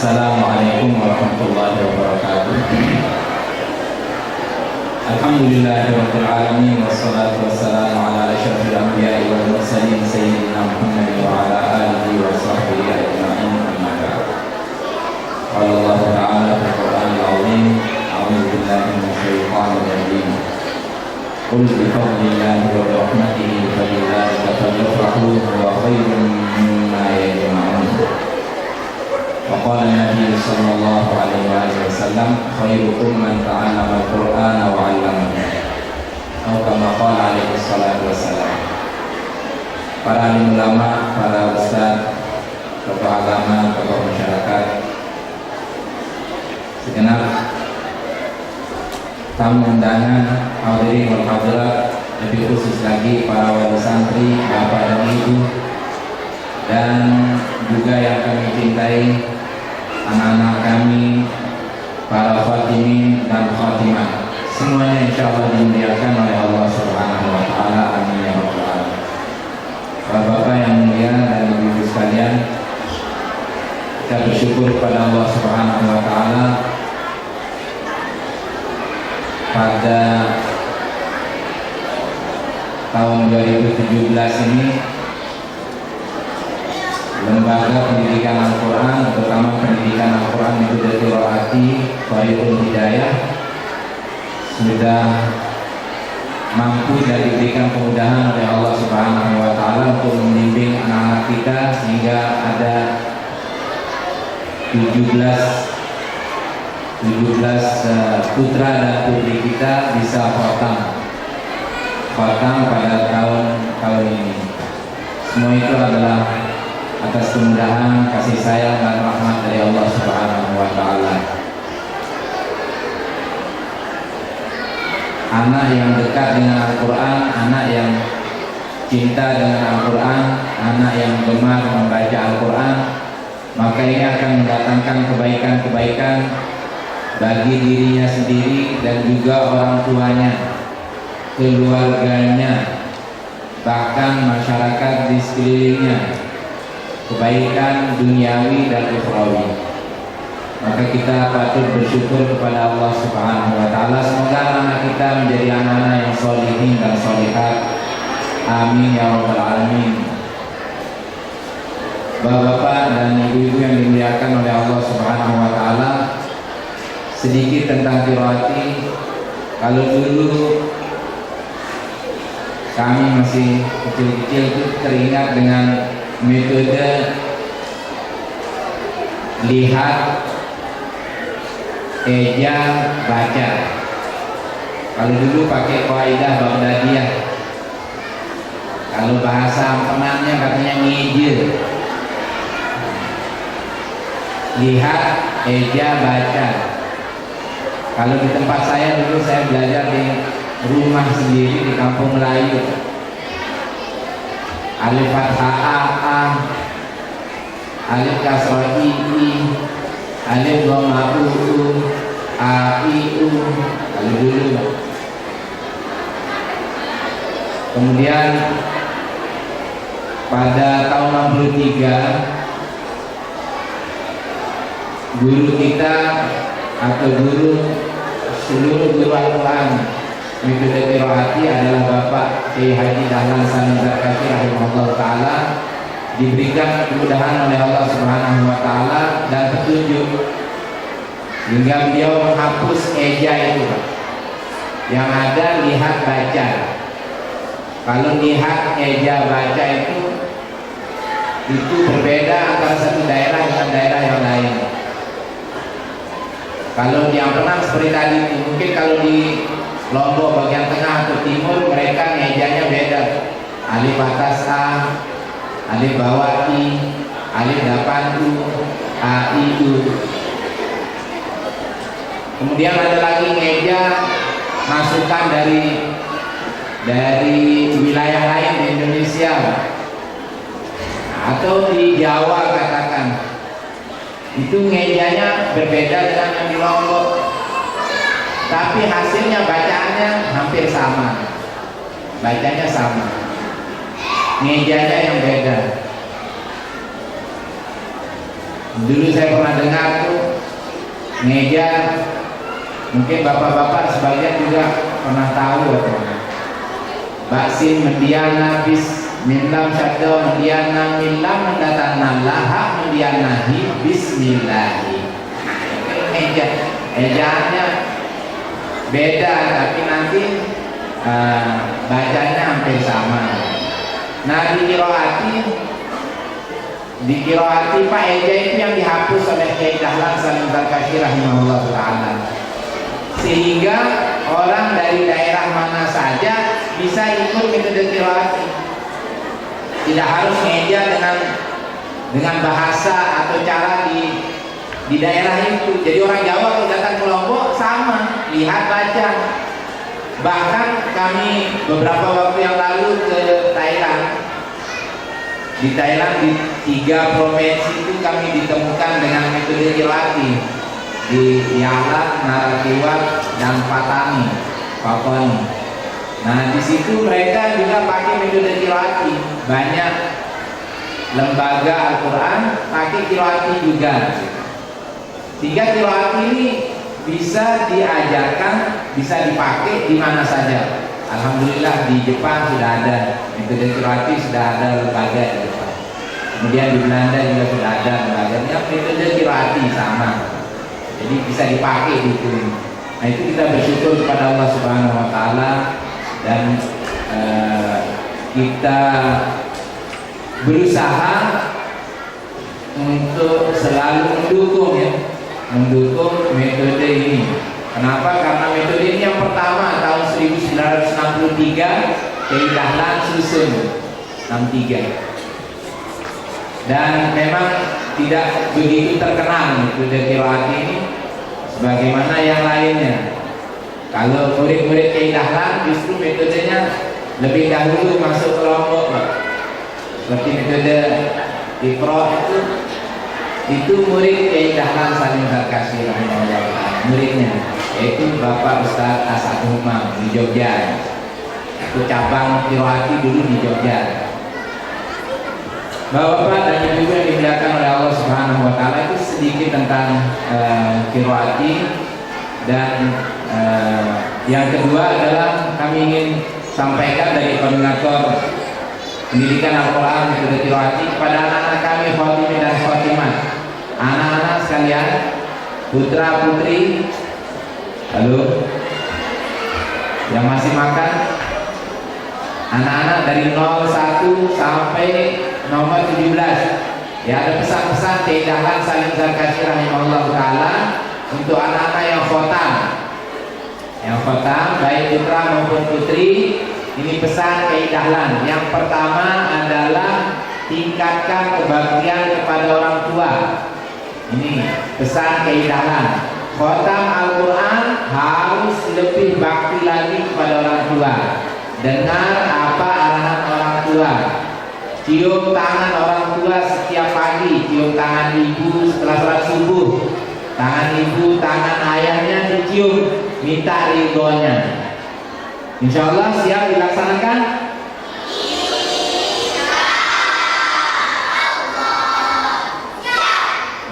Assalamualaikum warahmatullahi wabarakatuh. Alhamdulillahirabbil alamin wassalatu wassalamu ala asyrofil anbiya'i wal mursalin sayyidina Muhammadin wa ala alihi wa sahbihi ajma'in, amma ba'd. Qala Allah ta'ala fil Qur'anil 'azim, a'udzu billahi minasy syaithanir rajim. Qul bi fadlillahi wa bi rahmatihi fabidzalika falyafrahu huwa khairun mimma yajma'un. Waqala Nabi sallallahu alaihi wasallam, khairukum man ta'allama al-Qur'ana wa 'allamahu. Atau kama qala alaihi salatu wassalam. Para alim ulama, para ustaz, tokoh agama, tokoh masyarakat, segenap tamu undangan, hadirin wal hadirat, lebih khusus lagi para wali santri, bapak dan ibu, dan juga yang kami cintai, anak-anak kami, para khatimin dan khatimah, semuanya insyaallah dimuliakan oleh Allah Subhanahu wa taala. Amin ya rabbal alamin. Bapak-bapak yang mulia dan ibu-ibu sekalian, kita bersyukur kepada Allah Subhanahu wa taala pada tahun 2017 ini Lembaga Pendidikan Al-Quran, terutama Pendidikan Al-Quran Miftahul Hati Khairul Hidayah, sudah mampu dan diberikan kemudahan oleh Allah Subhanahu wa taala untuk membimbing anak-anak kita sehingga ada 17 putra dan putri kita bisa khatam pada tahun ini. Semua itu adalah atas kemudahan, kasih sayang dan rahmat dari Allah Subhanahu wa taala. Anak yang dekat dengan Al-Quran, anak yang cinta dengan Al-Quran, anak yang gemar membaca Al-Quran, maka ini akan mendatangkan kebaikan-kebaikan bagi dirinya sendiri dan juga orang tuanya, keluarganya, bahkan masyarakat di sekelilingnya, kebaikan duniawi dan ukhrawi. Maka kita patut bersyukur kepada Allah Subhanahu wa taala. Semoga anak kita menjadi anak-anak yang sholihin dan sholihat. Amin ya rabbal alamin. Bapak-bapak dan ibu-ibu yang dimuliakan oleh Allah Subhanahu wa taala, sedikit tentang qiraati. Kalau dulu kami masih kecil-kecil itu teringat dengan metode lihat, eja, baca. Kalau dulu pakai kaidah Baghdadiyah, kalau bahasa penanya katanya ngeje. Lihat, eja, baca. Kalau di tempat saya dulu, saya belajar di rumah sendiri di kampung Melayu. Alif fathah a, alif kasrah i, alif dhamma u, a i u. Kalau dulu. Kemudian pada tahun 63, guru kita atau seluruh guru Al-Quran Miftahul Qiraati adalah Bapak Kiai Haji Dahlan Salim Zarkashi rahimahullah ta'ala, diberikan kemudahan oleh Allah Subhanahu wa ta'ala dan petunjuk hingga beliau menghapus eja itu, yang ada lihat, baca. Kalau lihat, eja, baca itu berbeda antara satu daerah dengan daerah yang lain. Kalau yang pernah seperti tadi, mungkin kalau di Lombok bagian tengah atau timur mereka ngejanya beda. Alif atas a, alif bawah i, alif depan u, a i u. Kemudian ada lagi ngeja masukan dari wilayah lain di Indonesia atau di Jawa katakan. Itu ngejanya berbeda dengan yang di Lombok, tapi hasilnya bacaannya hampir sama, bacanya sama, ngejanya yang beda. Dulu saya pernah dengar tuh meja, mungkin bapak-bapak sebagian juga pernah tahu atau baksin mendiana bismillah syadda mendiana millah mendatangna laha mendianahi bismillahi. Meja ejaannya beda tapi nanti bacanya hampir sama. Nah di qiraati Pak eja itu yang dihapus oleh Kiai Dahlan Salim Zarkashi rahimahullah ta'ala, sehingga orang dari daerah mana saja bisa ikut metode qiraati. Tidak harus meja dengan bahasa atau cara di daerah itu. Jadi orang Jawa kalau datang ke Lombok sama, lihat baca. Bahkan kami beberapa waktu yang lalu ke Thailand. Di Thailand di 3 provinsi itu kami ditemukan dengan metode qiraati, di Yala, Narathiwat, dan Patani, Papua. Nah di situ mereka juga pakai metode qiraati. Banyak lembaga Al-Quran pakai qiraati juga. 3 qiraati ini bisa diajarkan, bisa dipakai di mana saja. Alhamdulillah di Jepang sudah ada metode qiraati, sudah ada lembaga di Jepang. Kemudian di Belanda juga sudah ada lembaganya metode qiraati sama. Jadi bisa dipakai gitu. Nah itu kita bersyukur kepada Allah Subhanahu Wa Taala dan kita berusaha untuk selalu mendukung metode ini. Kenapa? Karena metode ini yang pertama tahun 1963 Kiai Dahlan susun 63, dan memang tidak begitu terkenal metode qiraati ini sebagaimana yang lainnya. Kalau murid-murid Kiai Dahlan justru metodenya lebih dahulu masuk ke Lombok, seperti metode Iqra itu murid Kiai Dahlan Salim Zarkashi rahimahullah, muridnya yaitu Bapak Ustaz Asad Umam di Jogja. Itu cabang qiraati dulu di Jogja. Bapak-bapak dan ibu yang dimuliakan oleh Allah Subhanahu Wa Taala, itu sedikit tentang qiraati. Dan yang kedua adalah kami ingin sampaikan dari koordinator pendidikan Al-Quran metode qiraati kepada anak-anak kami Khotimah dan Khotimah. Anak-anak sekalian, putra putri, halo, yang masih makan, anak-anak dari 01 sampai nomor 17, ya ada pesan-pesan Kiai Dahlan Salim Zarkashi rahimahullah ta'ala untuk anak-anak yang khotam baik putra maupun putri. Ini pesan Kiai Dahlan. Yang pertama adalah tingkatkan kebaktian kepada orang tua. Ini pesan Kiai Dahlan. Khotam Al-Quran harus lebih bakti lagi kepada orang tua. Dengar apa arahan orang tua. Cium tangan orang tua setiap pagi. Cium tangan ibu setelah sholat subuh. Tangan ibu, tangan ayahnya dicium, minta ridhonya. Insya Allah siap dilaksanakan.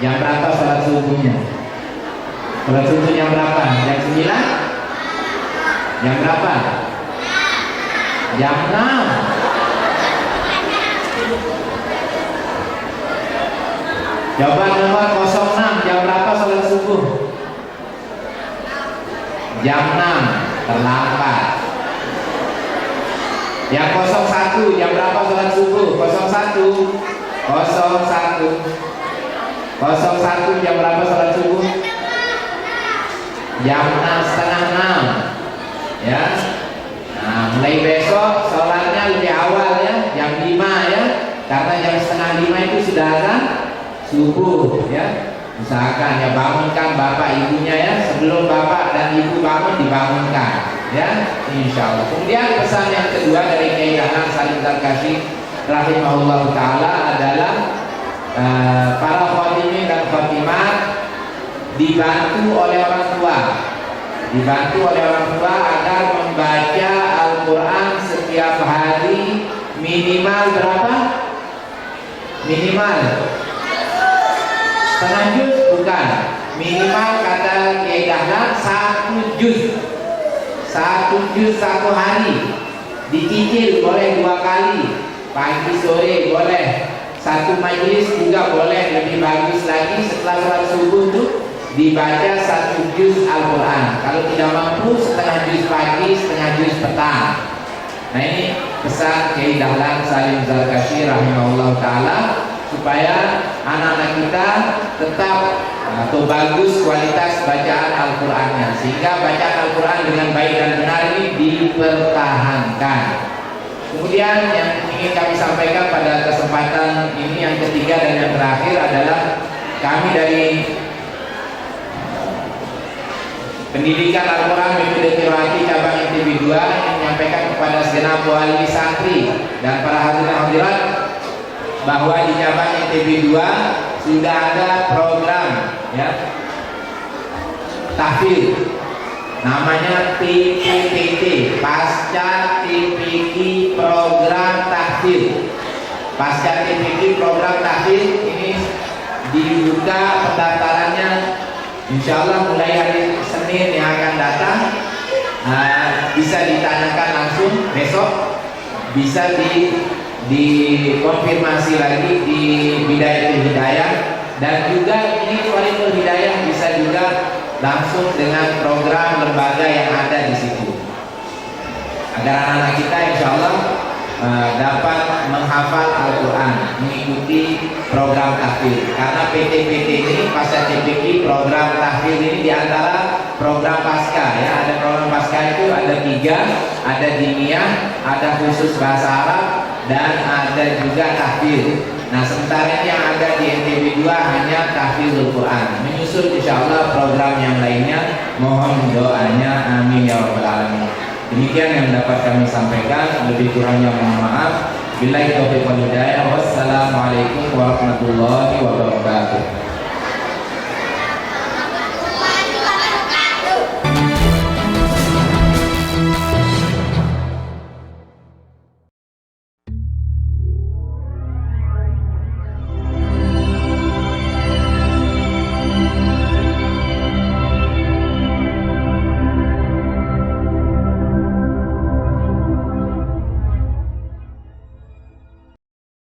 Jam berapa sholat subuhnya? Sholat subuh jam berapa? Jam 9? Jam berapa? Jam 6. Jawaban nomor 06, jam berapa sholat subuh? Jam 6, terlambat. Yang 01, jam berapa sholat subuh? 01, 01, jam berapa sholat subuh? Jam 6, setengah 6, ya. Nah, mulai besok sholatnya lebih awal ya, jam 5 ya, karena jam setengah 5 itu sudah azan subuh ya. Usahakan ya, bangunkan bapak ibunya ya, sebelum bapak dan ibu bangun dibangunkan ya, insya Allah. Kemudian pesan yang kedua dari Kiai Dahlan Salim Zarkashi rahimahullah ta'ala adalah para khotimin dan khotimah dibantu oleh orang tua agar membaca Al-Quran setiap hari minimal berapa? Minimal setengah juz bukan, minimal kata Kiai Dahlan 1 juz. 1 juz 1 hari, dicicil boleh 2 kali, pagi sore boleh, 1 majelis juga boleh. Lebih bagus lagi setelah sholat subuh tuh dibaca 1 juz Al-Quran. Kalau tidak mampu, setengah juz pagi, setengah juz petang. Nah ini pesan Kiai Dahlan Salim Zarkashi rahimahullah ta'ala, supaya anak-anak kita tetap atau bagus kualitas bacaan Al-Qurannya, sehingga bacaan Al-Quran dengan baik dan benar ini dipertahankan. Kemudian yang ingin kami sampaikan pada kesempatan ini yang ketiga dan yang terakhir adalah kami dari Pendidikan Al-Quran Metode Qiraati Cabang NTB 2 yang menyampaikan kepada segenap wali santri dan para hadirin hadirat bahwa di cabang NTB 2 sudah ada program ya tahfidz, namanya PPT, Pasca TPQ Program Tahfidz. Pasca TPQ Program Tahfidz ini dibuka pendaftarannya insya Allah mulai hari Senin yang akan datang. Bisa ditanyakan langsung besok, bisa dikonfirmasi lagi di Bidayatul Hidayah, dan juga ini Waliul Hidayah bisa juga langsung dengan program lembaga yang ada di situ, agar anak-anak kita insya Allah dapat menghafal Al-Quran, mengikuti program tahfidz. Karena PT-PT ini pasca TPQ program tahfidz ini diantara program pasca ya. Ada program pasca itu ada 3, ada diniyah, ada khusus bahasa Arab, dan ada juga tahfidz. Nah sementara ini yang ada di NTB 2 hanya tahfidzul Quran. Menyusul insya Allah program yang lainnya, mohon doanya, amin ya rabbal alamin. Demikian yang dapat kami sampaikan, lebih kurangnya mohon maaf. Billahi taufiq wal hidayah. Wassalamualaikum warahmatullahi wabarakatuh.